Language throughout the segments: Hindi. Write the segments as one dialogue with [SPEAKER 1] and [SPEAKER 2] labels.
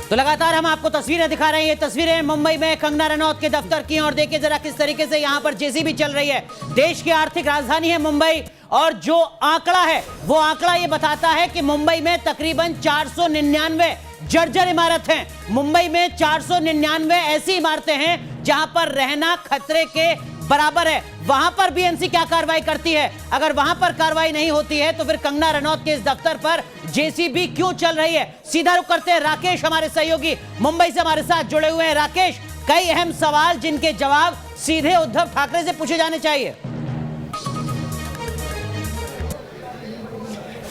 [SPEAKER 1] तो लगातार हम आपको तस्वीरें दिखा रहे हैं। ये तस्वीरें मुंबई में कंगना रनौत के दफ्तर की, और देखिए जरा किस तरीके से यहाँ पर जेसीबी चल रही है। देश की आर्थिक राजधानी है मुंबई, और जो आंकड़ा है वो आंकड़ा ये बताता है कि मुंबई में तकरीबन 499 जर्जर इमारत हैं। मुंबई में 499 ऐसी इमारतें हैं जहां पर रहना खतरे के बराबर है। वहां पर बीएमसी क्या कार्रवाई करती है? अगर वहां पर कार्रवाई नहीं होती है तो फिर कंगना रनौत के इस दफ्तर पर जेसीबी क्यों चल रही है? सीधा रुख करते हैं, राकेश हमारे सहयोगी मुंबई से हमारे साथ जुड़े हुए हैं। राकेश, कई अहम सवाल जिनके जवाब सीधे उद्धव ठाकरे से पूछे जाने चाहिए।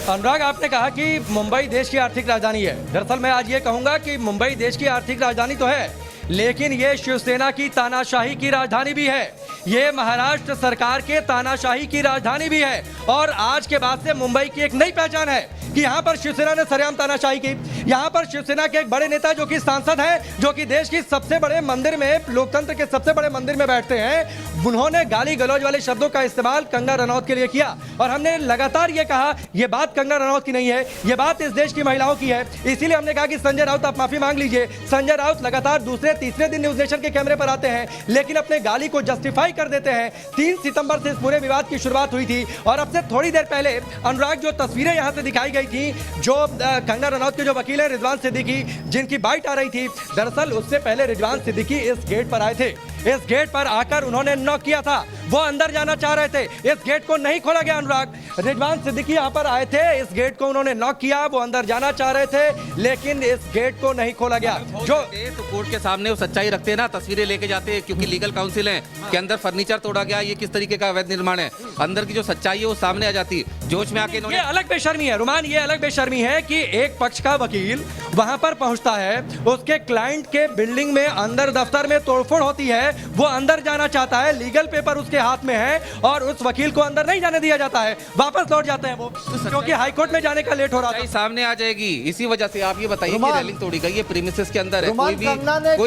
[SPEAKER 2] अनुराग, आपने कहा कि मुंबई देश की आर्थिक राजधानी है। दरअसल मैं आज ये कहूंगा कि मुंबई देश की आर्थिक राजधानी तो है, लेकिन ये शिवसेना की तानाशाही की राजधानी भी है। ये महाराष्ट्र सरकार के तानाशाही की राजधानी भी है। और आज के बाद से मुंबई की एक नई पहचान है कि यहाँ पर शिवसेना ने सरेआम तानाशाही की। यहाँ पर शिवसेना के एक बड़े नेता जो कि सांसद हैं, जो कि देश की सबसे बड़े मंदिर में, लोकतंत्र के सबसे बड़े मंदिर में बैठते हैं, उन्होंने गाली गलौज वाले शब्दों का इस्तेमाल कंगना रनौत के लिए किया। और हमने लगातार ये कहा, ये बात कंगना रनौत की नहीं है, ये बात इस देश की महिलाओं की है। इसीलिए हमने कहा कि संजय राउत, आप माफी मांग लीजिए। संजय राउत लगातार दूसरे तीसरे दिन न्यूज नेशन के कैमरे पर आते हैं, लेकिन अपने गाली को जस्टिफाई कर देते हैं। 3 सितंबर से इस पूरे विवाद की शुरुआत हुई थी, और अब से थोड़ी देर पहले अनुराग जो तस्वीरें यहां से दिखाई गई थी, जो कंगना रनौत के जो वकील है रिजवान सिद्दीकी, जिनकी बाइट आ रही थी, दरअसल उससे पहले रिजवान सिद्दीकी इस गेट पर आए थे। इस गेट पर आकर उन्होंने नॉक किया था। वो अंदर जाना चाह रहे थे, इस गेट को नहीं खोला गया। अनुराग, रिजवान सिद्दीकी यहाँ पर आए थे, इस गेट को उन्होंने नॉक किया, वो अंदर जाना चाह रहे थे, लेकिन इस गेट को नहीं खोला गया। जो
[SPEAKER 3] तो कोर्ट के सामने वो सच्चाई रखते हैं ना, तस्वीरें लेके जाते हैं, क्योंकि लीगल काउंसिल है के अंदर फर्नीचर तोड़ा गया, ये किस तरीके का अवैध निर्माण है, अंदर की जो सच्चाई है वो सामने आ जाती है। जोश में आके
[SPEAKER 2] ये अलग बेशर्मी है रुमान, ये अलग बेशर्मी है कि एक पक्ष का वकील वहां पर पहुंचता है, उसके क्लाइंट के बिल्डिंग में अंदर दफ्तर में तोड़फोड़ होती है, वो अंदर जाना चाहता है, लीगल पेपर उसके हाथ में है, और उस वकील को अंदर नहीं जाने दिया जाता है, वापस लौट जाते हैं वो, क्योंकि हाईकोर्ट में जाने का लेट हो रहा था।
[SPEAKER 3] सामने आ जाएगी। इसी वजह से आप ये बताइए कि रेलिंग तोड़ी गई है, प्रीमिसेस के अंदर है, कोई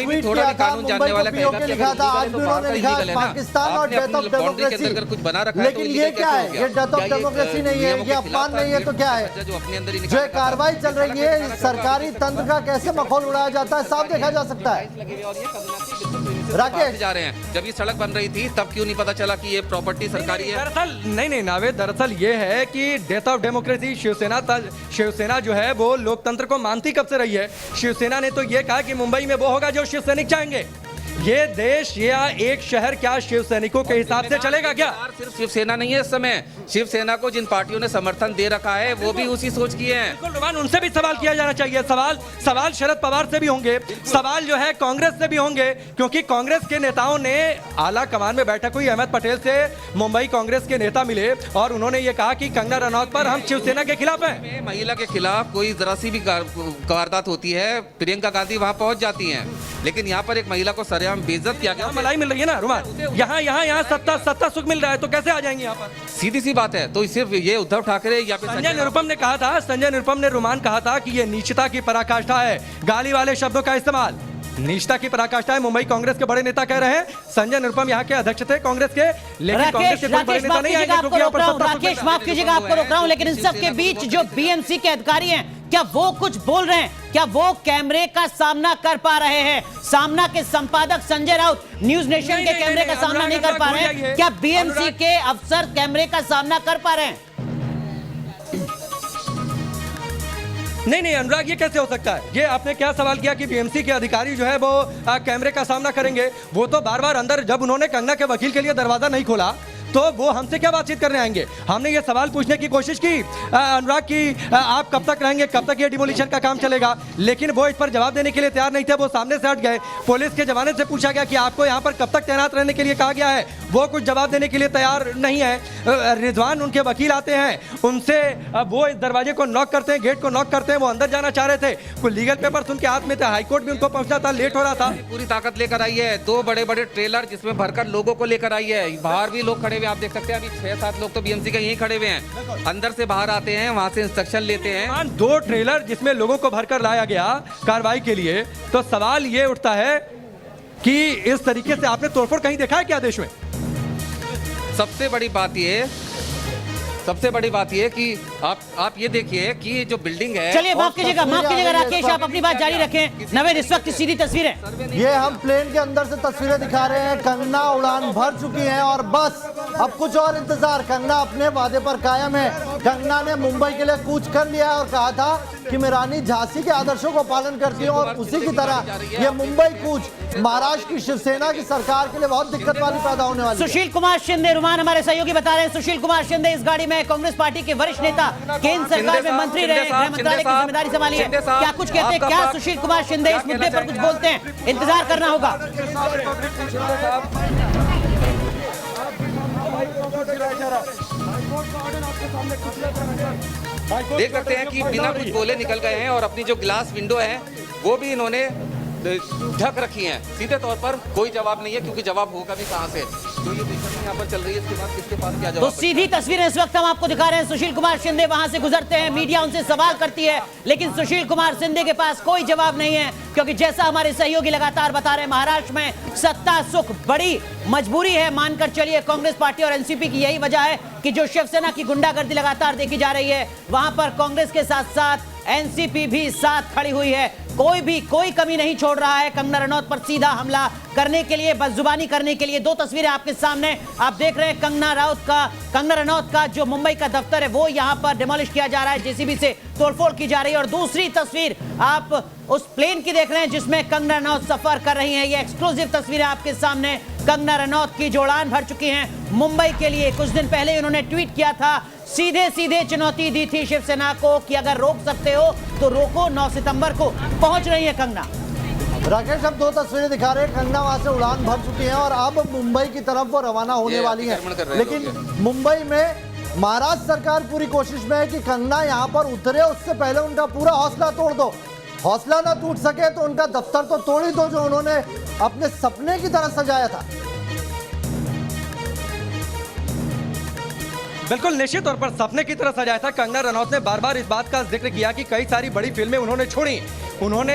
[SPEAKER 3] भी थोड़ा भी कानून जानने वाला कहेगा कि
[SPEAKER 4] पाकिस्तान और डेथ ऑफ डेमोक्रेसी,
[SPEAKER 3] कुछ बना रखा है,
[SPEAKER 4] लेकिन ये क्या है? ये डेथ ऑफ डेमोक्रेसी नहीं है, ये अपमान नहीं है, तो क्या है?
[SPEAKER 3] जो अपने अंदर
[SPEAKER 4] जो कार्रवाई चल रही है, सरकारी तंत्र का कैसे मखौल उड़ाया जाता है, साफ देखा जा सकता है। राकेश,
[SPEAKER 3] जा रहे हैं, जब ये सड़क बन रही थी तब क्यों नहीं पता चला कि ये प्रॉपर्टी सरकारी है?
[SPEAKER 2] दरअसल नहीं नावे, दरअसल ये है कि डेथ ऑफ डेमोक्रेसी, शिवसेना जो है वो लोकतंत्र को मानती कब से रही है। शिवसेना ने तो ये कहा कि मुंबई में वो होगा जो शिव सैनिक चाहेंगे। ये देश या एक शहर क्या शिव सैनिकों के हिसाब से चलेगा क्या?
[SPEAKER 3] सिर्फ शिवसेना नहीं है इस समय, शिवसेना को जिन पार्टियों ने समर्थन दे रखा है वो भी उसी सोच की है।
[SPEAKER 2] बिल्कुल रुमान, उनसे भी सवाल किया जाना चाहिए। सवाल शरद पवार से भी होंगे, सवाल जो है कांग्रेस से भी होंगे, क्योंकि कांग्रेस के नेताओं ने आला कमान में बैठक हुई, अहमद पटेल से मुंबई कांग्रेस के नेता मिले, और उन्होंने ये कहा कि कंगना रनौत पर हम शिवसेना के खिलाफ हैं।
[SPEAKER 3] महिला के खिलाफ कोई जरा सी भी वारदात होती है, प्रियंका गांधी वहां पहुंच जाती हैं, लेकिन यहाँ पर एक महिला को सरेआम बेइज्जत किया गया।
[SPEAKER 2] मलाई मिल रही है ना रुमान, यहाँ सत्ता सुख मिल रहा है, तो कैसे आ जाएंगे यहाँ पर?
[SPEAKER 3] सीधी सी बात है। तो सिर्फ ये उद्धव ठाकरे या फिर
[SPEAKER 2] संजय निरुपम ने कहा था, संजय निरुपम ने रुमान कहा था कि ये नीचता की पराकाष्ठा है, गाली वाले शब्दों का इस्तेमाल नीचता की पराकाष्ठा है। मुंबई कांग्रेस के बड़े नेता कह रहे हैं। संजय निरुपम यहाँ के अध्यक्ष थे कांग्रेस के, लेकिन कांग्रेस के कोई बड़े नेता नहीं आएंगे क्योंकि यहाँ पर
[SPEAKER 1] राकेश, माफ कीजिएगा, आपको रोक रहा हूं, लेकिन इन सब के बीच जो बीएमसी के अधिकारी हैं, क्या वो कुछ बोल रहे हैं? क्या वो कैमरे का सामना कर पा रहे हैं? सामना के संपादक संजय राउत न्यूज नेशन के कैमरे का सामना नहीं कर पा रहे हैं, क्या बीएमसी के अफसर कैमरे का सामना कर पा रहे हैं?
[SPEAKER 2] नहीं अनुराग, ये कैसे हो सकता है? ये आपने क्या सवाल किया कि बीएमसी के अधिकारी जो है वो कैमरे का सामना करेंगे? वो तो बार बार अंदर, जब उन्होंने कंगना के वकील के लिए दरवाजा नहीं खोला तो वो हमसे क्या बातचीत करने आएंगे? हमने ये सवाल पूछने की कोशिश की अनुराग की आप कब तक रहेंगे, कब तक ये डिमोलिशन का काम चलेगा, लेकिन वो इस पर जवाब देने के लिए तैयार नहीं थे, वो सामने से हट गए। पुलिस के जवान से पूछा गया कि आपको यहाँ पर कब तक तैनात रहने के लिए कहा गया है, वो कुछ जवाब देने के लिए तैयार नहीं है। रिजवान उनके वकील आते हैं, उनसे वो इस दरवाजे को नॉक करते हैं, गेट को नॉक करते हैं, वो अंदर जाना चाह रहे थे, कोई लीगल पेपर्स उनके हाथ में थे, हाईकोर्ट भी उनको पहुंचना था, लेट हो रहा था।
[SPEAKER 3] पूरी ताकत लेकर आई है, 2 बड़े ट्रेलर जिसमें भरकर लोगों को लेकर आई है, बाहर भी लोग खड़े हुए आप देख सकते हैं, अभी 6-7 लोग तो बीएमसी के यहीं खड़े हुए हैं, अंदर से बाहर आते हैं, वहां से इंस्ट्रक्शन लेते हैं।
[SPEAKER 2] 2 ट्रेलर जिसमें लोगों को भरकर लाया गया कार्रवाई के लिए, तो सवाल ये उठता है कि इस तरीके से आपने तोड़फोड़ कहीं देखा है क्या देश में?
[SPEAKER 3] सबसे बड़ी बात ये सबसे बड़ी बात ये कि आप ये देखिए कि ये जो बिल्डिंग है,
[SPEAKER 1] चलिए माफ कीजिएगा
[SPEAKER 4] तस्वीरें
[SPEAKER 1] राकेश,
[SPEAKER 4] आ
[SPEAKER 1] आप अपनी बात जारी रखें। नवेद, इस वक्त की सीधी तस्वीरें
[SPEAKER 4] ये हम प्लेन के अंदर से तस्वीरें दिखा रहे हैं। कंगना उड़ान भर चुकी हैं और बस अब कुछ और इंतजार। कंगना अपने वादे पर कायम है। कंगना ने मुंबई के लिए कूच कर लिया और कहा था कि मैं रानी झांसी के आदर्शों को पालन करती हूँ, और उसी की तरह ये मुंबई कूच महाराष्ट्र की शिवसेना की सरकार के लिए बहुत दिक्कत वाली पैदा होने वाली है।
[SPEAKER 1] सुशील कुमार शिंदे, रुमान हमारे सहयोगी बता रहे हैं, सुशील कुमार शिंदे इस गाड़ी में कांग्रेस पार्टी के वरिष्ठ नेता, केंद्र सरकार में मंत्री रहे, गृह मंत्रालय की जिम्मेदारी संभाली है। क्या कुछ कहते हैं, क्या सुशील कुमार शिंदे इस मुद्दे पर कुछ बोलते हैं? इंतजार करना होगा।
[SPEAKER 3] देख सकते हैं कि बिना कुछ बोले निकल गए हैं और अपनी जो ग्लास विंडो है वो भी इन्होंने ढक रखी हैं। सीधे तौर पर कोई जवाब नहीं है, क्योंकि जवाब होगा भी कहां से? तो ये बेचैनी यहाँ पर चल रही है, इसके बाद किसके पास क्या
[SPEAKER 1] तो
[SPEAKER 3] जवाब?
[SPEAKER 1] सीधी तस्वीरें इस वक्त हम आपको दिखा रहे हैं। सुशील कुमार शिंदे वहां से गुजरते हैं, मीडिया उनसे सवाल करती है, लेकिन सुशील कुमार शिंदे के पास कोई जवाब नहीं है, क्योंकि जैसा हमारे सहयोगी लगातार बता रहे हैं, महाराष्ट्र में सत्ता सुख बड़ी मजबूरी है। मानकर चलिए कांग्रेस पार्टी और एनसीपी की यही वजह है कि जो शिवसेना की गुंडागर्दी लगातार देखी जा रही है, वहां पर कांग्रेस के साथ साथ एनसीपी भी साथ खड़ी हुई है। कोई कमी नहीं छोड़ रहा है कंगना रनौत पर सीधा हमला करने के लिए, बदजुबानी करने के लिए। दो तस्वीरें आपके सामने आप देख रहे हैं। कंगना रनौत का जो मुंबई का दफ्तर है वो यहां पर डिमोलिश किया जा रहा है, जेसीबी से तोड़फोड़ की जा रही है। और दूसरी तस्वीर आप उस प्लेन की देख रहे हैं जिसमें कंगना रनौत सफर कर रही हैं। ये एक्सक्लूसिव तस्वीरें आपके सामने कंगना रनौत की जो उड़ान भर चुकी हैं मुंबई के लिए। कुछ दिन पहले उन्होंने ट्वीट किया था, सीधे चुनौती दी थी शिवसेना को कि अगर रोक सकते हो तो रोको। 9 सितंबर को पहुंच रही है कंगना।
[SPEAKER 4] राकेश, अब दो तस्वीरें दिखा रहे हैं। कंगना वहां से उड़ान भर चुकी हैं और अब मुंबई की तरफ वो रवाना होने वाली है। लेकिन मुंबई में महाराष्ट्र सरकार पूरी कोशिश में है कि कंगना यहां पर उतरे, उससे पहले उनका पूरा हौसला तोड़ दो। हौसला ना टूट सके तो उनका दफ्तर तो तोड़ ही दो, जो उन्होंने अपने सपने की तरह सजाया था।
[SPEAKER 2] बिल्कुल निश्चित तौर पर सपने की तरह सजाया था। कंगना रनौत ने बार बार इस बात का जिक्र किया कि कई सारी बड़ी फिल्में उन्होंने छोड़ी। उन्होंने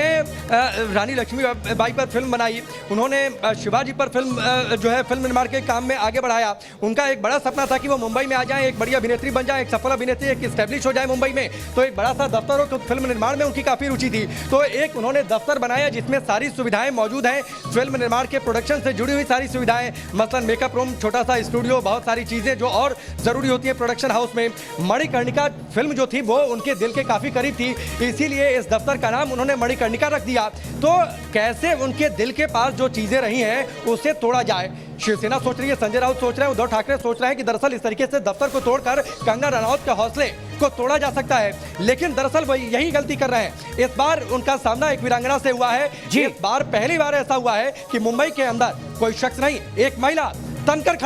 [SPEAKER 2] रानी लक्ष्मीबाई पर फिल्म बनाई, उन्होंने शिवाजी पर फिल्म जो है फिल्म निर्माण के काम में आगे बढ़ाया। उनका एक बड़ा सपना था कि वो मुंबई में आ जाए, एक बड़ी अभिनेत्री बन जाए, एक सफल अभिनेत्री, एक स्टैब्लिश हो जाए मुंबई में। तो एक बड़ा सा दफ्तर हो, तो फिल्म निर्माण में उनकी काफ़ी रुचि थी। तो एक उन्होंने दफ्तर बनाया जिसमें सारी सुविधाएं मौजूद हैं, फिल्म निर्माण के प्रोडक्शन से जुड़ी हुई सारी सुविधाएं, मसलन मेकअप रूम, छोटा सा स्टूडियो, बहुत सारी चीज़ें जो और ज़रूरी होती है प्रोडक्शन हाउस में। मणिकर्णिका फिल्म जो थी वो उनके दिल के काफ़ी करीब थी, इसीलिए इस दफ्तर का नाम उन्होंने मणिकर्णिका रख दिया। तो कैसे उनके दिल के पास जो चीजें रही हैं उसे तोड़ा जाए, शिवसेना सोच रही है, संजय राउत सोच रहे हैं, उद्धव ठाकरे सोच रहे हैं कि दरअसल इस तरीके से दफ्तर को तोड़कर कंगना रनौत के हौसले को तोड़ा जा सकता है। लेकिन दरअसल वो यही गलती कर रहे हैं। इस बार उनका सामना एक वीरांगना से हुआ है। इस बार पहली बार ऐसा हुआ है कि मुंबई के अंदर कोई शख्स नहीं, एक महिला तनकर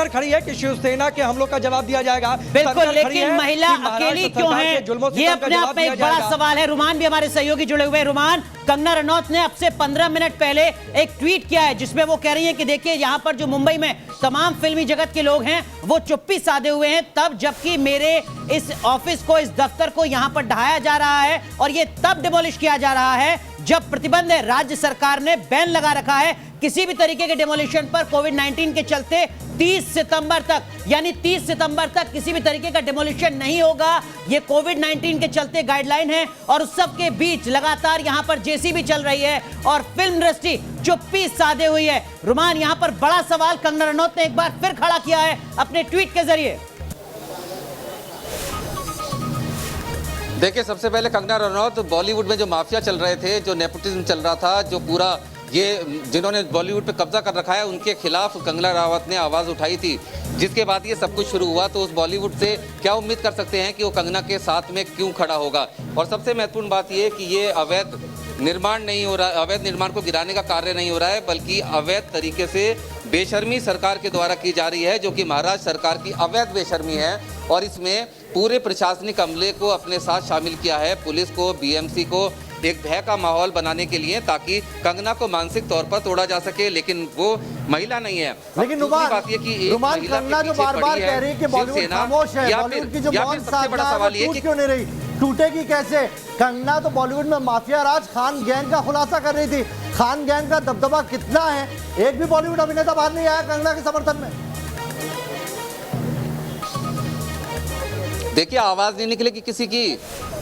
[SPEAKER 2] खड़ी है कि शिवसेना के हमलों का जवाब दिया जाएगा।
[SPEAKER 1] बिल्कुल, लेकिन महिला अकेली क्यों है, ये अपने आप में एक बड़ा सवाल है। रुमान भी हमारे सहयोगी जुड़े हुए हैं। रुमान, कंगना रनौत ने अब से 15 मिनट पहले एक ट्वीट किया है जिसमें वो कह रही हैं कि देखिए यहाँ पर जो मुंबई में तमाम फिल्मी जगत के लोग हैं वो चुप्पी साधे हुए हैं, तब जबकि मेरे इस ऑफिस को, इस दफ्तर को यहाँ पर ढहाया जा रहा है और ये तब डिमोलिश किया जा रहा है जब प्रतिबंध है। राज्य सरकार ने बैन लगा रखा है किसी भी तरीके के डिमोलिशन पर कोविड-19 के चलते। 30 सितंबर तक, यानी 30 सितंबर तक किसी भी तरीके का डिमोलिशन नहीं होगा। ये कोविड-19 के चलते गाइडलाइन है और उस सब के बीच लगातार यहां पर जेसीबी चल रही है और फिल्म इंडस्ट्री चुप्पी साधे हुई है। रुमान, यहां पर बड़ा सवाल कंगना रनौत ने एक बार फिर खड़ा किया है अपने ट्वीट के जरिए।
[SPEAKER 3] देखिए, सबसे पहले कंगना रनौत बॉलीवुड में जो माफिया चल रहे थे, जो नेपोटिज्म चल रहा था, जो पूरा ये जिन्होंने बॉलीवुड पे कब्जा कर रखा है, उनके खिलाफ कंगना रनौत ने आवाज़ उठाई थी। जिसके बाद ये सब कुछ शुरू हुआ। तो उस बॉलीवुड से क्या उम्मीद कर सकते हैं कि वो कंगना के साथ में क्यों खड़ा होगा? और सबसे महत्वपूर्ण बात ये कि ये अवैध निर्माण नहीं हो रहा, अवैध निर्माण को गिराने का कार्य नहीं हो रहा है, बल्कि अवैध तरीके से बेशर्मी सरकार के द्वारा की जा रही है, जो कि महाराष्ट्र सरकार की अवैध बेशर्मी है। और इसमें पूरे प्रशासनिक अमले को अपने साथ शामिल किया है, पुलिस को, बीएमसी को, एक भय का माहौल बनाने के लिए, ताकि कंगना को मानसिक तौर पर तोड़ा जा सके। लेकिन वो महिला नहीं है।
[SPEAKER 4] लेकिन बात ये कि कंगना जो बार-बार कह रही है कि बॉलीवुड खामोश है, बॉलीवुड की जो मौन साधना है वो टूट क्यों नहीं रही, टूटेगी कैसे? कंगना तो बॉलीवुड में माफिया राज खान गैंग का खुलासा कर रही थी। खान गैंग का दबदबा कितना है, एक भी बॉलीवुड अभिनेता बाहर नहीं आया कंगना के समर्थन में।
[SPEAKER 3] देखिए आवाज नहीं निकलेगी किसी की।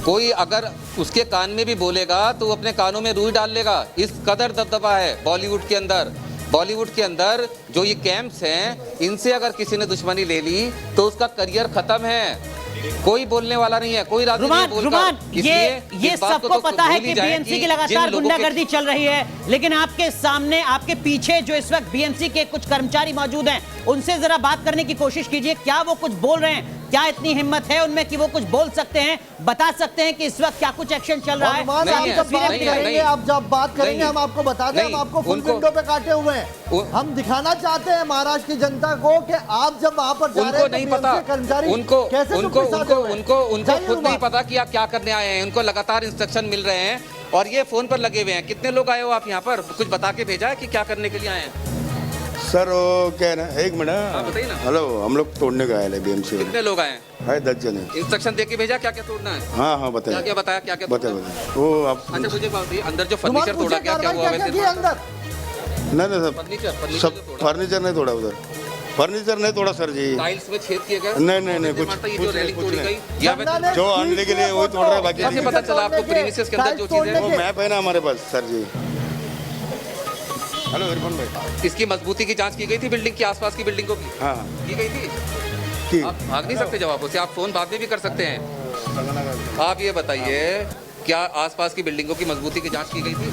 [SPEAKER 3] कोई अगर उसके कान में भी बोलेगा तो वो अपने कानों में रुई डाल लेगा। इस कदर दबदबा है बॉलीवुड के अंदर। बॉलीवुड के अंदर जो ये कैंप्स हैं, इनसे अगर किसी ने दुश्मनी ले ली तो उसका करियर खत्म है। कोई बोलने वाला नहीं है, कोई राजी नहीं बोलता।
[SPEAKER 1] रुमान,
[SPEAKER 3] इसलिए
[SPEAKER 1] ये
[SPEAKER 3] इस बात को
[SPEAKER 1] सबको
[SPEAKER 3] तो
[SPEAKER 1] पता है
[SPEAKER 3] भूल ही
[SPEAKER 1] कि
[SPEAKER 3] जाएं
[SPEAKER 1] बीएमसी की
[SPEAKER 3] जिन
[SPEAKER 1] लगातार
[SPEAKER 3] लोगों के-
[SPEAKER 1] गुंडागर्दी चल रही है, लेकिन आपके सामने, आपके पीछे जो इस वक्त बीएमसी के कुछ कर्मचारी मौजूद हैं, उनसे जरा बात करने की कोशिश कीजिए। क्या वो कुछ बोल रहे हैं? क्या इतनी हिम्मत है उनमें कि वो कुछ बोल सकते हैं, बता सकते हैं कि इस वक्त क्या कुछ एक्शन चल रहा है?
[SPEAKER 4] अनुमान
[SPEAKER 3] नहीं
[SPEAKER 4] आप
[SPEAKER 3] है,
[SPEAKER 4] जब बात
[SPEAKER 3] नहीं है,
[SPEAKER 4] करेंगे,
[SPEAKER 3] नहीं।
[SPEAKER 4] आप जब बात करेंगे
[SPEAKER 3] नहीं।
[SPEAKER 4] हम आपको बता दें, हम
[SPEAKER 3] नहीं,
[SPEAKER 4] आपको फुल
[SPEAKER 3] उनको-
[SPEAKER 4] विंडो पे काटे हुए हैं। हम दिखाना चाहते हैं महाराष्ट्र की जनता को कि आप जब वहां पर जा रहे
[SPEAKER 3] उनको
[SPEAKER 4] हैं
[SPEAKER 3] नहीं
[SPEAKER 4] तो
[SPEAKER 3] पता,
[SPEAKER 4] BMC कर्मचारी
[SPEAKER 3] उनको
[SPEAKER 4] कैसे
[SPEAKER 3] उनको
[SPEAKER 4] चुप
[SPEAKER 3] उनको
[SPEAKER 4] हुए हैं?
[SPEAKER 3] उनको उनको
[SPEAKER 4] जाइए
[SPEAKER 3] खुद नहीं
[SPEAKER 4] रुमान।
[SPEAKER 3] पता कि आप क्या करने आए हैं। उनको लगातार इंस्ट्रक्शन मिल रहे हैं और ये फोन पर लगे हुए हैं। कितने लोग आए हो आप यहाँ पर? कुछ बता के भेजा है कि क्या करने के लिए आए हैं?
[SPEAKER 5] सर वो क्या है ना, एक
[SPEAKER 3] हाँ,
[SPEAKER 5] मिनट।
[SPEAKER 3] बताइए ना।
[SPEAKER 5] हेलो, हम लोग तोड़ने का आए हैं बीएमसी
[SPEAKER 3] कितने लोग आए हैं?
[SPEAKER 5] है 10 जने।
[SPEAKER 3] इंस्ट्रक्शन दे के भेजा क्या क्या तोड़ना है?
[SPEAKER 5] हाँ हाँ
[SPEAKER 3] क्या
[SPEAKER 5] बताइए।
[SPEAKER 3] क्या बताया, क्या क्या
[SPEAKER 5] बताइए
[SPEAKER 3] तोड़ना है?
[SPEAKER 5] बताइए वो आप
[SPEAKER 3] अच्छा मुझे बात बताइए, अंदर जो
[SPEAKER 4] रुमान,
[SPEAKER 3] फर्नीचर तोड़ा
[SPEAKER 4] पूछे
[SPEAKER 3] गया क्या
[SPEAKER 4] कार्रवाई
[SPEAKER 3] हुआ?
[SPEAKER 4] क्या
[SPEAKER 3] वैसे
[SPEAKER 4] किया अंदर?
[SPEAKER 5] नहीं नहीं
[SPEAKER 3] फर्नीचर
[SPEAKER 5] सब
[SPEAKER 3] फर्नीचर
[SPEAKER 5] सब
[SPEAKER 3] जो तोड़ा,
[SPEAKER 5] फर्नीचर नहीं तोड़ा उधर। फर्नीचर नहीं तोड़ा सर जी।
[SPEAKER 3] टाइल्स में छेद किए गए।
[SPEAKER 5] नहीं, नहीं, नहीं,
[SPEAKER 3] और
[SPEAKER 5] कुछ-
[SPEAKER 3] ये जो
[SPEAKER 5] कुछ
[SPEAKER 3] रेलिंग
[SPEAKER 5] नहीं,
[SPEAKER 3] तोड़ी
[SPEAKER 5] कुछ
[SPEAKER 3] गई,
[SPEAKER 5] नहीं।
[SPEAKER 3] या
[SPEAKER 4] कंगना ने
[SPEAKER 5] जो आने के लिए वही तोड़ रहा है, बाकी
[SPEAKER 3] कैसे पता चला आपको प्रीमिसेस के अंदर जो चीजें-
[SPEAKER 5] वो मैप है ना हमारे पास सर जी। हेलो इरफान भाई।
[SPEAKER 3] इसकी मजबूती की जांच की गई थी बिल्डिंग की, आसपास की बिल्डिंगों की
[SPEAKER 5] हाँ
[SPEAKER 3] की गई थी।
[SPEAKER 5] की
[SPEAKER 3] आप भाग नहीं सकते जवाबों से, आप फोन बाद में भी कर सकते हैं। आप ये बताइए, क्या आसपास की बिल्डिंगों की मजबूती की जांच की गई थी?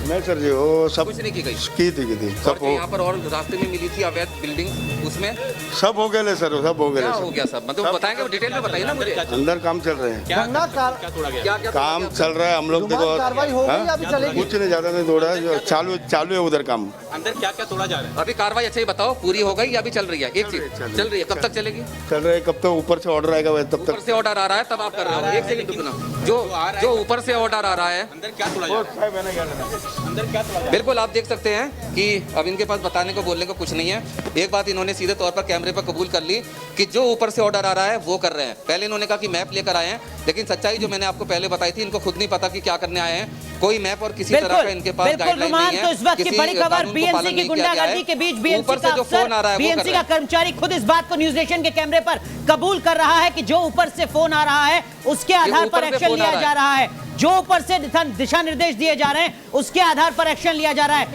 [SPEAKER 5] नहीं सर जी, वो सब
[SPEAKER 3] कुछ नहीं की गई।
[SPEAKER 5] की थी
[SPEAKER 3] और
[SPEAKER 5] सब
[SPEAKER 3] जो यहाँ पर और रास्ते में मिली थी अवैध बिल्डिंग, उसमें
[SPEAKER 5] सब हो गए सर, सब हो
[SPEAKER 3] क्या
[SPEAKER 5] गए
[SPEAKER 3] हो गया सब? मतलब बताएंगे, डिटेल में बताइए ना मुझे।
[SPEAKER 5] अंदर काम चल रहे हैं।
[SPEAKER 4] कंगना
[SPEAKER 3] क्या क्या
[SPEAKER 5] काम चल रहा है, हम लोग देखो।
[SPEAKER 4] रुमान, कार्रवाई हो गई
[SPEAKER 5] हाँ?
[SPEAKER 4] अभी चलेगी?
[SPEAKER 5] कुछ नहीं, ज्यादा नहीं तोड़ा है, जो चालू है उधर काम।
[SPEAKER 6] अंदर क्या क्या तोड़ा जा रहा है?
[SPEAKER 3] अभी कार्रवाई अच्छा ही बताओ, पूरी हो गई या अभी चल रही है? एक चीज चल रही है, कब तक चलेगी?
[SPEAKER 5] चल रहा है, कब तक ऊपर से ऑर्डर आएगा तब
[SPEAKER 3] ऊपर
[SPEAKER 5] तक।
[SPEAKER 3] से ऑर्डर आ रहा है तब आप कर रहे हो? एक सेकंड रुकना। जो ऊपर से ऑर्डर आ रहा है,
[SPEAKER 6] अंदर क्या तोड़ा जा रहा है? अंदर क्या तोड़ा जा
[SPEAKER 3] बिल्कुल आप देख सकते हैं कि अब इनके पास बताने को बोलने को कुछ नहीं है। एक बात इन्होंने सीधे तौर पर कैमरे पर कबूल कर ली कि जो ऊपर से ऑर्डर आ रहा है वो कर रहे हैं। पहले इन्होंने कहा कि मैप लेकर आए हैं, लेकिन सच्चाई जो मैंने आपको पहले बताई थी, इनको खुद नहीं पता कि क्या करने आए हैं। कोई मैप और किसी तरह का इनके पास
[SPEAKER 1] बिल्कुल
[SPEAKER 3] गाइडलाइन
[SPEAKER 1] रुमान,
[SPEAKER 3] नहीं
[SPEAKER 1] तो
[SPEAKER 3] है।
[SPEAKER 1] इस वक्त की
[SPEAKER 3] किसी
[SPEAKER 1] बड़ी खबर
[SPEAKER 3] कानून को
[SPEAKER 1] बीएमसी
[SPEAKER 3] पालन
[SPEAKER 1] की
[SPEAKER 3] नहीं किया गया
[SPEAKER 1] गुंडागर्दी
[SPEAKER 3] है।
[SPEAKER 1] के बीच बीएमसी
[SPEAKER 3] ऊपर से
[SPEAKER 1] का
[SPEAKER 3] जो फोन आ रहा है वो
[SPEAKER 1] बीएमसी
[SPEAKER 3] कर
[SPEAKER 1] का
[SPEAKER 3] रहे हैं।
[SPEAKER 1] कर्मचारी खुद इस बात को न्यूज नेशन के कैमरे पर कबूल कर रहा है कि जो ऊपर से फोन आ रहा है उसके आधार
[SPEAKER 3] ऊपर
[SPEAKER 1] पर
[SPEAKER 3] से
[SPEAKER 1] एक्शन
[SPEAKER 3] फोन आ
[SPEAKER 1] लिया
[SPEAKER 3] रहा
[SPEAKER 1] जा
[SPEAKER 3] है।
[SPEAKER 1] रहा है। जो ऊपर से दिशा निर्देश दिए जा रहे हैं उसके आधार पर एक्शन लिया जा रहा है।